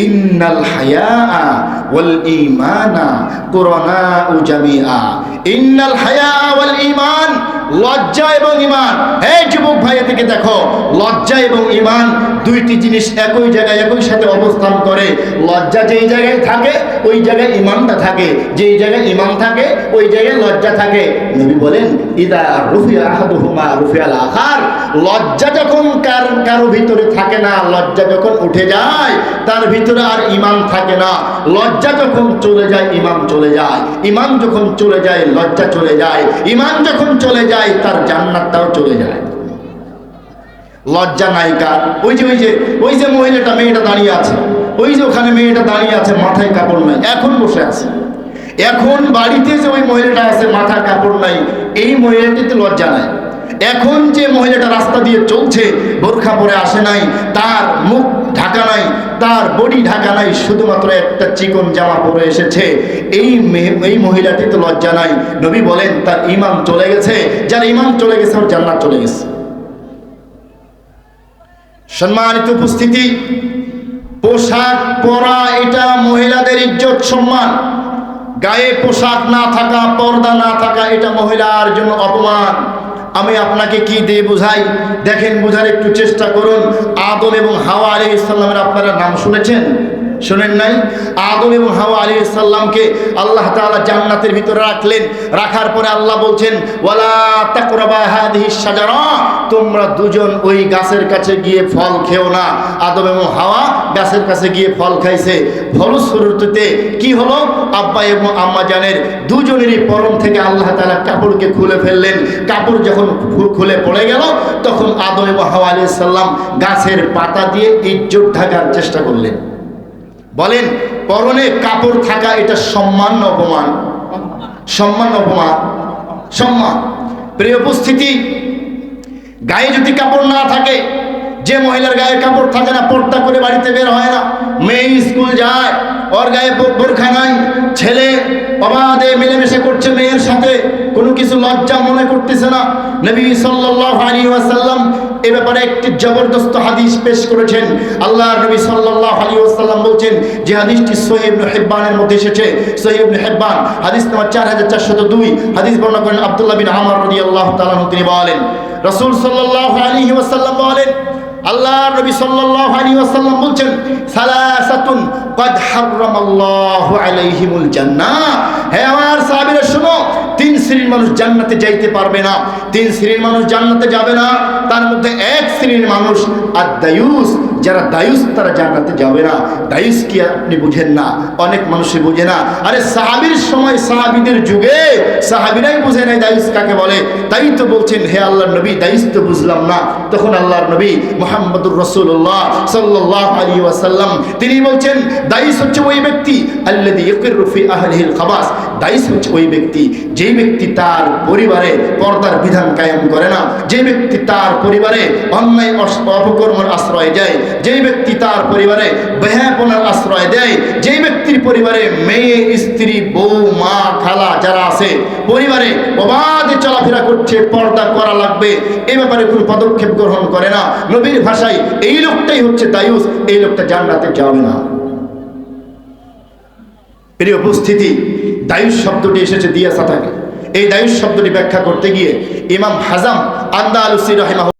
ইন্নাল হায়া ওয়াল ঈমানা কুরানাউ জামিআ। ইন্নাল হায়া ওয়াল ঈমান, লজ্জা এবং ঈমান। হে যুবক ভাইদেরকে দেখো, লজ্জা এবং ঈমান দুইটি জিনিস একই জায়গায় একই সাথে অবস্থান করে। লজ্জা যেই জায়গায় থাকে ওই জায়গায় ঈমানটা থাকে, যেই জায়গায় ঈমান থাকে ওই জায়গায় লজ্জা থাকে। নবী বলেন ইদা রুফিয়া আহাদুহুমা রুফিয়াল আখার। লজ্জা যখন কারো ভিতরে থাকে না, লজ্জা যখন উঠে যায় তার ভিতরে আর ঈমান থাকে না। লজ্জা যখন চলে যায় ঈমান চলে যায়, ঈমান যখন চলে যায় লজ্জা চলে যায়, ঈমান যখন চলে যায় তার জান্নাতটাও চলে যায়। লজ্জা নাই কার? ওই যে মহিলাটা, মেয়েটা দাঁড়িয়ে আছে, ওই যে ওখানে মেয়েটা দাঁড়িয়ে আছে, মাথায় কাপড় নাই, এখন বসে আছে। এখন বাড়িতে যে ওই মহিলাটা আছে মাথায় কাপড় নাই, এই মহিলাটিতে লজ্জা নাই। এখন যে মহিলাটা রাস্তা দিয়ে চলছে, বোরখা পরে আসে নাই, তার মুখ ঢাকা নাই, তার বডি ঢাকা নাই, শুধুমাত্র একটা চিকন জামা পরে এসেছে, এই মহিলাটিতে লজ্জা নাই। নবী বলেন তার ঈমান চলে গেছে। যার ঈমান চলে গেছে ওর জান্নাত চলে গেছে। সম্মানিত উপস্থিতি, পোশাক পরা এটা মহিলাদের ইজ্জত সম্মান। গায়ে পোশাক না থাকা, পর্দা না থাকা এটা মহিলার জন্য অপমান। আমি আপনাকে কি দিয়ে বুঝাই? দেখেন, বুঝার একটু চেষ্টা করুন। আদম এবং হাওয়া আলাইহিস সালামের আপনারা নাম শুনেছেন? শোনেন নাই? আদম এবং হাওয়া আলাইহিস সালামকে আল্লাহ তাআলা জান্নাতের ভিতরে রাখলেন। রাখার পরে আল্লাহ বলছেন ওয়ালা তাকরাবা হাদিহিস শাজারা, তোমরা দুজন ওই গাছের কাছে গিয়ে ফল খেও না। আদম এবং হাওয়া গাছের কাছে গিয়ে ফল খাইছে। ফলশ্রুতিতে কি হলো? আব্বা এবং আম্মা জানের দুজনেরই পরম থেকে আল্লাহ তাআলা কাপড়কে খুলে ফেললেন। কাপড় যখন খুলে পড়ে গেল তখন আদম এবং হাওয়া আলাইহিস সালাম গাছের পাতা দিয়ে ইজ্জত ঢাকার চেষ্টা করলেন। বলেন, পরনে কাপড় থাকা এটা সম্মান না অপমান? সম্মান না অপমান? সম্মান। প্রিয় উপস্থিতি, গায়ে যদি কাপড় না থাকে, যে মহিলার গায়ে কাপড় থাকে না, পর্দা করে বাড়িতে বের হয় না, মেয়ে স্কুল যায়, ওর গায়ে বোরখা নাই, ছেলে অবাধে মিলেমিশে করছে মেয়ের সাথে, কোনো কিছু লজ্জা মনে করতেছে না। নবী সাল্লাল্লাহু আলাইহি ওয়াসাল্লাম এ ব্যাপারে একটি জবরদস্ত হাদিস পেশ করেছেন। আল্লাহর নবী সাল্লাল্লাহু আলাইহি ওয়াসাল্লাম বলছেন, যে হাদিসটি সহিহ ইবনে হিব্বানের মধ্যে এসেছে, সহিহ ইবনে হিব্বান হাদিস নম্বর 4402, হাদিস বর্ণনা করেন আব্দুল্লাহ বিন আমর রাদিয়াল্লাহু তাআলা আনহু। তিনি বলেন, রাসূল সাল্লাল্লাহু আলাইহি ওয়াসাল্লাম বলেন, আল্লাহর নবী সাল্লাল্লাহু আলাইহি ওয়াসাল্লাম বলছেন, সালাসাতুন ক্বাদ হারামাল্লাহু আলাইহিমুল জান্নাহ। হে আমার সাহাবীরা শুনো, তিন শ্রেণীর মানুষ জান্নাতে যাইতে পারবে না। তিন শ্রেণীর মানুষ জান্নাতে যাবে না। তার মধ্যে এক শ্রেণীর মানুষ আদ-দায়ুস, যারা দায়ুস তারা জান্নাতে যাবে না। দায়ুস কি আপনি বুঝেন না? অনেক মানুষই বুঝে না। আরে সাহাবীর সময়, সাহাবীদের যুগে সাহাবীরাই বুঝে নাই দায়ুস কাকে বলে। তাই তো বলছেন, হে আল্লাহর নবী, দায়ুস তো বুঝলাম না। তখন আল্লাহর নবী মুহাম্মদুর রাসূলুল্লাহ সাল্লাল্লাহু আলাইহি ওয়াসাল্লাম তিনি বলছেন, দায়ুস হচ্ছে ওই ব্যক্তি আল্লাযী ইয়াকিরু ফি আহলিহিল খাবাস। দায়ুস হচ্ছে ওই ব্যক্তি, যেই ব্যক্তি তার পরিবারে পর্দার বিধান কায়েম করে না, যে ব্যক্তি তার পরিবারে অন্যায় অপকর্মের আশ্রয় দেয়, যেই ব্যক্তি তার পরিবারে বেহায়াপনার আশ্রয় দেয়, যেই ব্যক্তির পরিবারে মেয়ে, স্ত্রী, বউ, মা, খালা যারা আছে পরিবারে অবাধে চলাফেরা করছে, পর্দা করা লাগবে এই ব্যাপারে কোনো পদক্ষেপ গ্রহণ করে না, নবীর ভাষায় এই লোকটাই হচ্ছে দায়ুস। এই লোকটা জান্নাতে যাবে না। প্রিয় উপস্থিতি, দায়ুস শব্দটি এসেছে দিয়াসা থেকে। এই দায়ুস শব্দটি ব্যাখ্যা করতে গিয়ে ইমাম হাজাম আন্দালুসি রাহিমাহুল্লাহ